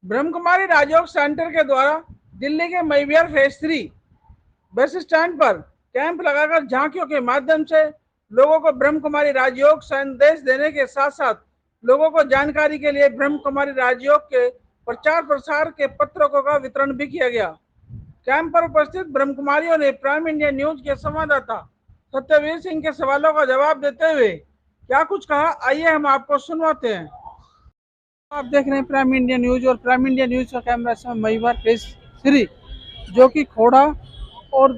ब्रह्म कुमारी राजयोग centre के द्वारा दिल्ली के मैवियर फेज 3 बस स्टैंड पर कैंप लगाकर झांकियों के माध्यम से लोगों को ब्रह्म कुमारी राजयोग संदेश देने के साथ साथ लोगों को जानकारी के लिए ब्रह्म कुमारी राजयोग के प्रचार प्रसार के पत्रकों का वितरण भी किया गया। कैंप पर उपस्थित ब्रह्म कुमारियों ने प्राइम इंडिया न्यूज के संवाददाता सत्यवीर सिंह के सवालों का जवाब देते हुए क्या कुछ कहा, आइए हम आपको सुनवाते हैं। आप देख रहे हैं प्राइम इंडिया न्यूज और प्राइम इंडिया न्यूज का कैमरा इस समय मैवियर फेज 3 जो कि खोड़ा और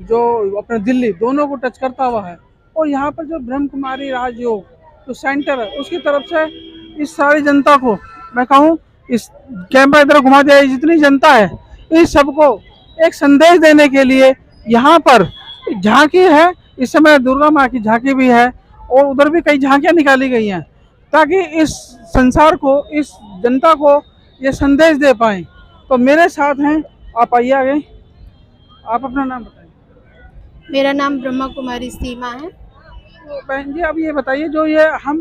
जो अपने दिल्ली दोनों को टच करता हुआ है। और यहाँ पर जो ब्रह्म कुमारी राजयोग जो सेंटर है उसकी तरफ से इस सारी जनता को मैं कहूँ, इस कैमरा इधर घुमा दिया, जितनी जनता है इस सबको एक संदेश देने के लिए यहाँ पर झांकी है। इस समय दुर्गा माँ की झांकी भी है और उधर भी कई झांकियाँ निकाली गई हैं ताकि इस संसार को, इस जनता को ये संदेश दे पाए। तो मेरे साथ हैं, आप आइए आगे, आप अपना नाम बताइए। मेरा नाम ब्रह्मा कुमारी सीमा है। तो बहन जी, अब ये बताइए, जो ये हम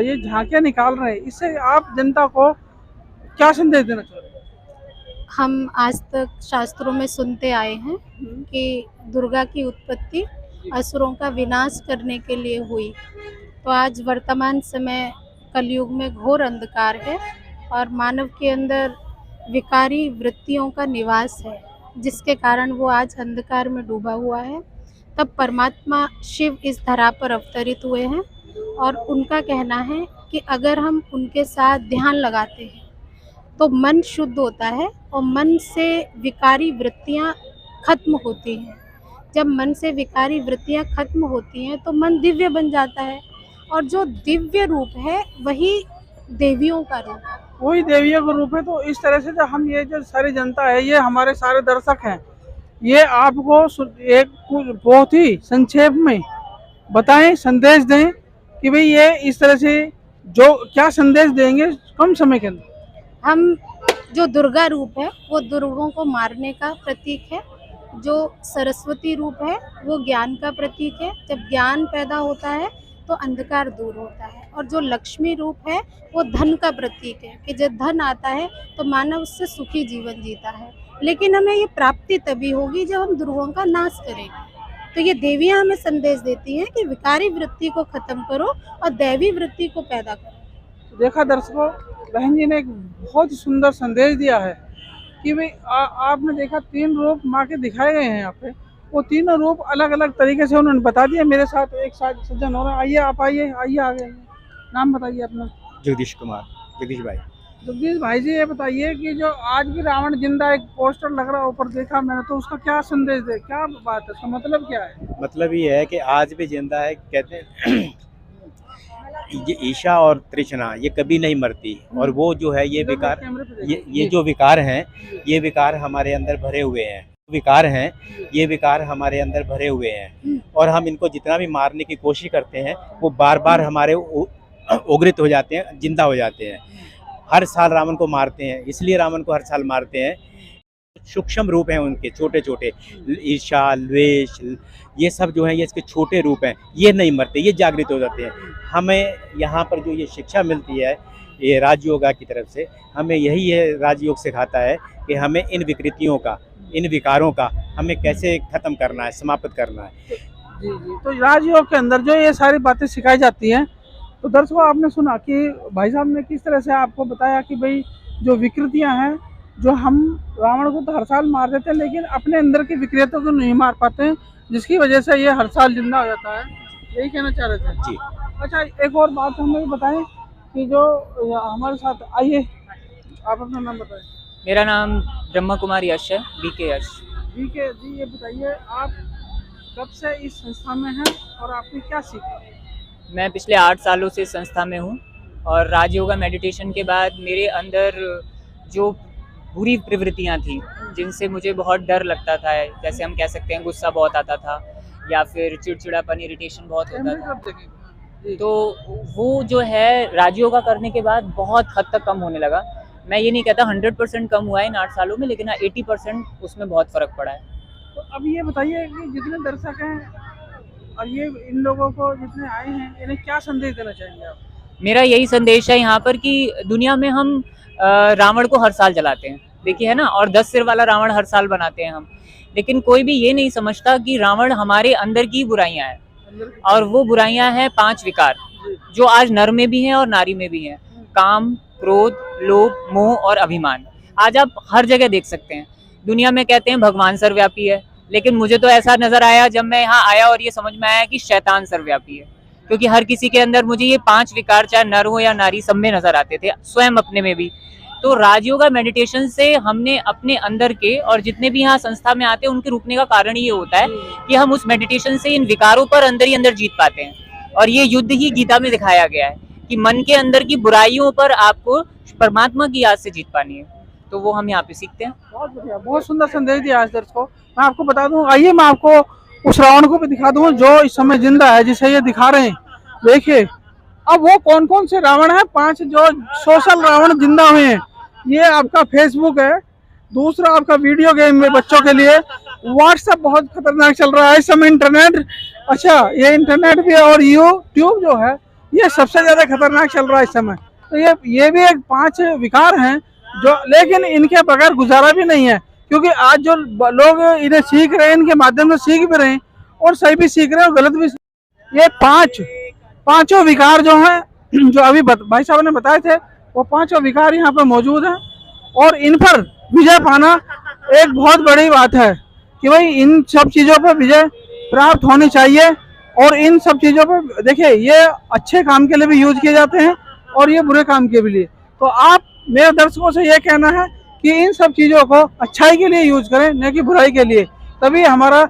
ये झांकियाँ निकाल रहे हैं, इससे आप जनता को क्या संदेश देना चाह रहे हैं? हम आज तक शास्त्रों में सुनते आए हैं कि दुर्गा की उत्पत्ति असुरों का विनाश करने के लिए हुई। तो आज वर्तमान समय कलयुग में घोर अंधकार है और मानव के अंदर विकारी वृत्तियों का निवास है, जिसके कारण वो आज अंधकार में डूबा हुआ है। तब परमात्मा शिव इस धरा पर अवतरित हुए हैं और उनका कहना है कि अगर हम उनके साथ ध्यान लगाते हैं तो मन शुद्ध होता है और मन से विकारी वृत्तियां खत्म होती हैं। जब मन से विकारी वृत्तियां खत्म होती हैं तो मन दिव्य बन जाता है और जो दिव्य रूप है वही देवियों का रूप है। वही देवियों का रूप है। तो इस तरह से जो हम, ये जो सारी जनता है, ये हमारे सारे दर्शक हैं, ये आपको एक बहुत ही संक्षेप में बताएं, संदेश दें कि भाई ये इस तरह से जो क्या संदेश देंगे कम समय के अंदर। हम जो दुर्गा रूप है वो दुर्गों को मारने का प्रतीक है। जो सरस्वती रूप है वो ज्ञान का प्रतीक है। जब ज्ञान पैदा होता है तो अंधकार दूर होता है। और जो लक्ष्मी रूप है वो धन का प्रतीक है कि जब धन आता है तो मानव उससे सुखी जीवन जीता है। लेकिन हमें ये प्राप्ति तभी होगी जब हम दुर्गों का नाश करेंगे। तो ये देवियाँ हमें संदेश देती हैं कि विकारी वृत्ति को खत्म करो और दैवी वृत्ति को पैदा करो। देखा दर्शकों, बहन जी ने एक बहुत ही सुंदर संदेश दिया है कि भाई आपने देखा 3 रूप माँ के दिखाए गए हैं यहाँ पे। वो तीनों रूप अलग अलग तरीके से उन्होंने बता दिया। मेरे साथ एक साथ सज्जन हो रहा है, आइए आप आइए आइए आगे। नाम बताइए अपना। जगदीश कुमार, जगदीश भाई। जगदीश भाई जी, ये बताइए कि जो आज भी रावण जिंदा एक पोस्टर लग रहा है ऊपर, देखा मैंने, तो उसका क्या संदेश दे, क्या बात है, उसका मतलब क्या है? मतलब ये है कि आज भी जिंदा है, कहते हैं ये ईशा और तृष्णा ये कभी नहीं मरती। और वो जो है ये विकार, ये जो विकार हैं, ये विकार हमारे अंदर भरे हुए हैं, विकार हैं, ये विकार हमारे अंदर भरे हुए हैं। और हम इनको जितना भी मारने की कोशिश करते हैं वो बार बार हमारे उग्रित हो जाते हैं, जिंदा हो जाते हैं। हर साल रावण को मारते हैं, इसलिए रावण को हर साल मारते हैं। सूक्ष्म रूप हैं उनके, छोटे छोटे ईर्ष्या, द्वेष, ये सब जो है ये इसके छोटे रूप हैं, ये नहीं मरते, ये जागृत हो जाते हैं। हमें यहाँ पर जो ये शिक्षा मिलती है ये राजयोगा की तरफ से, हमें यही है, राजयोग सिखाता है कि हमें इन विकृतियों का, इन विकारों का हमें कैसे खत्म करना है, समाप्त करना है। जी जी। तो राजयोग के अंदर जो ये सारी बातें सिखाई जाती हैं, तो दर्शकों आपने सुना कि भाई साहब ने किस तरह से आपको बताया कि भाई जो विकृतियां हैं, जो हम रावण को तो हर साल मार देते हैं लेकिन अपने अंदर की विकृतियों को नहीं मार पाते हैं, जिसकी वजह से ये हर साल जिंदा हो जाता है। यही कहना चाह रहे थे जी। अच्छा, एक और बात हमें ये बताएं कि जो हमारे साथ, आइए आप अपना नाम बताएं। मेरा नाम ब्रह्मा कुमारी यश है, BK यश। BK जी, ये बताइए आप कब से इस संस्था में हैं और आपने क्या सीखा? मैं पिछले 8 सालों से संस्था में हूँ और राजयोगा मेडिटेशन के बाद मेरे अंदर जो बुरी प्रवृत्तियाँ थी, जिनसे मुझे बहुत डर लगता था, जैसे हम कह सकते हैं गुस्सा बहुत आता था या फिर चिड़चिड़ापन, इरिटेशन बहुत होता था, तो वो जो है राजयोगा करने के बाद बहुत हद तक कम होने लगा। मैं ये नहीं कहता 100% कम हुआ है इन 8 सालों में, लेकिन 80% उसमें बहुत फ़र्क पड़ा है। तो अब ये बताइए कि जितने दर्शक हैं और ये इन लोगों को जितने आए हैं, इन्हें क्या संदेश देना चाहेंगे आप? मेरा यही संदेश है यहाँ पर कि दुनिया में हम रावण को हर साल जलाते हैं, देखिए है ना, और 10 सिर वाला रावण हर साल बनाते हैं हम, लेकिन कोई भी ये नहीं समझता कि रावण हमारे अंदर की बुराइयां हैं, और वो बुराइयां हैं 5 विकार जो आज नर में भी हैं और नारी में भी हैं। काम, क्रोध, लोभ, मोह और अभिमान। आज आप हर जगह देख सकते हैं, दुनिया में कहते हैं भगवान सर्वव्यापी है, लेकिन मुझे तो ऐसा नजर आया जब मैं यहाँ आया और ये समझ में आया कि शैतान सर्वव्यापी है, क्योंकि हर किसी के अंदर मुझे ये 5 विकार, चाहे नर हो या नारी, सब में नजर आते थे, स्वयं अपने में भी। तो राजयोगा मेडिटेशन से हमने अपने अंदर के, और जितने भी यहाँ संस्था में आते हैं उनके रुकने का कारण ये होता है कि हम उस मेडिटेशन से इन विकारों पर अंदर ही अंदर जीत पाते हैं। और ये युद्ध ही गीता में दिखाया गया है कि मन के अंदर की बुराइयों पर आपको परमात्मा की याद से जीत पानी है, तो वो हम यहाँ पे सीखते हैं। बहुत बढ़िया, बहुत सुंदर संदेश दिया आज दर्शकों को। मैं आपको बता दूं, आइए मैं आपको उस रावण को भी दिखा दूं जो इस समय जिंदा है, जिसे ये दिखा रहे हैं। देखिए अब वो कौन कौन से रावण है, 5 जो सोशल रावण जिंदा हुए हैं। ये आपका फेसबुक है, दूसरा आपका वीडियो गेम में बच्चों के लिए, व्हाट्सएप बहुत खतरनाक चल रहा है इस समय, इंटरनेट, अच्छा ये इंटरनेट भी है, और यूट्यूब जो है ये सबसे ज्यादा खतरनाक चल रहा है इस समय। तो ये भी एक 5 विकार हैं जो, लेकिन इनके बगैर गुजारा भी नहीं है, क्योंकि आज जो लोग इन्हें सीख रहे हैं, इनके माध्यम से सीख भी रहे हैं, और सही भी सीख रहे हैं और गलत भी। ये 5 विकार जो हैं, जो अभी भाई साहब ने बताए थे, वो 5 विकार यहाँ पे मौजूद हैं, और इन पर विजय पाना एक बहुत बड़ी बात है कि भाई इन सब चीज़ों पर विजय प्राप्त होनी चाहिए। और इन सब चीज़ों पर देखिए, ये अच्छे काम के लिए भी यूज किए जाते हैं और ये बुरे काम के लिए। तो आप मेरे दर्शकों से ये कहना है कि इन सब चीज़ों को अच्छाई के लिए यूज करें, न कि बुराई के लिए, तभी हमारा